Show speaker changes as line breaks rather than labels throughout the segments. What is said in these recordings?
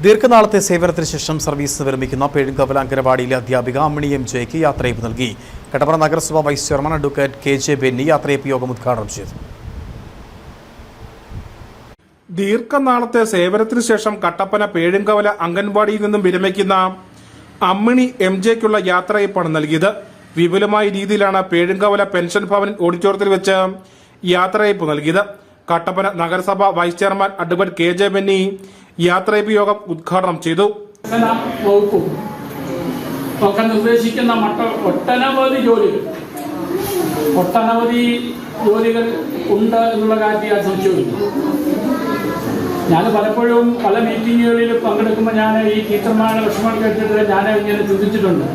ദീർഘനാളത്തെ സേവനത്തിന് ശേഷം സർവീസ് വിരമിക്കുന്ന പേഴുങ്കവല അങ്കനവാടിയിലെ അധ്യാപിക അമ്മിണി എം.ജെക്ക് യാത്രയയപ്പ് നൽകി. കട്ടപ്പന നഗരസഭ vice chairman advocate K J. Benny യാത്രയയപ്പ് യോഗം ഉദ്ഘാടനം ചെയ്തു.
ദീർഘനാളത്തെ സേവനത്തിന് ശേഷം കട്ടപ്പന പേഴുങ്കവല അംഗൻവാടിയിൽ നിന്നും വിരമിക്കുന്ന അമ്മിണി എം.ജെക്കുള്ള യാത്രയയപ്പാണ് നൽകിയത്. വിപുലമായ രീതിയിലാണ് പേഴുങ്കവല പെൻഷൻ ഭവൻ ഓഡിറ്റോറിയത്തിൽ വെച്ച് യാത്രയയപ്പ് നൽകിയത്. കട്ടപ്പന നഗരസഭ vice chairman advocate K J. Benny യാത്രയയപ്പ് യോഗം ഉദ്ഘാടനം ചെയ്തു.
നിർദ്ദേശിക്കുന്ന ഒട്ടനവധി ജോലികൾ ഉണ്ട് എന്നുള്ള കാര്യത്തിൽ ഞാൻ സംശയമില്ല. ഞാൻ പലപ്പോഴും പല മീറ്റിങ്ങുകളിൽ പങ്കെടുക്കുമ്പോൾ ഞാൻ ഈ ടീച്ചർമാരുടെ വിഷമം കേട്ടിട്ട് ഞാൻ ഇങ്ങനെ ചിന്തിച്ചിട്ടുണ്ട്.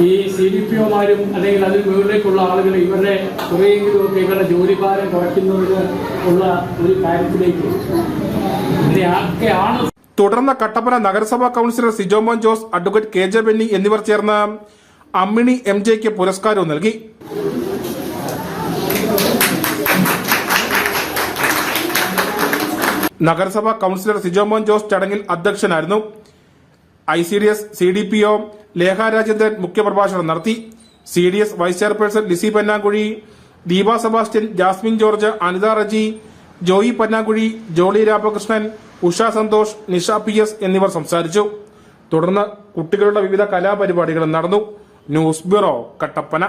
ഈ CDPOമാരും അല്ലെങ്കിൽ അതിൽ മുകളിലേക്കുള്ള ആളുകൾ ഇവരുടെ കുറേയെങ്കിലുമൊക്കെ ഇവരുടെ ജോലിഭാരം കുറയ്ക്കുന്നതിന് ഉള്ള ഒരു കാര്യത്തിലേക്ക് ഇതിനെയൊക്കെയാണ്.
തുടർന്ന് കട്ടപ്പന നഗരസഭാ councillor Sijomon Jose, advocate K J. Benny എന്നിവർ ചേർന്ന് അമ്മിണി എം.ജെക്ക് പുരസ്കാരവും നൽകി. നഗരസഭാ കൌൺസിലർ സിജോമോൻ ജോസ് ചടങ്ങിൽ അധ്യക്ഷനായിരുന്നു. ICDS CDPO ലേഖ രാജേന്ദ്രൻ മുഖ്യപ്രഭാഷണം നടത്തി. CDS vice chairperson Lissy Pannankuzhi, Deepa Sebastian, Jasmine George, Anitha Reji, Joy Pannankuzhi, Jolly Ramakrishnan, Usha Santhosh, Nisha PS എന്നിവർ സംസാരിച്ചു. തുടർന്ന് കുട്ടികളുടെ വിവിധ കലാപരിപാടികളും നടന്നു. News bureau, Kattappana.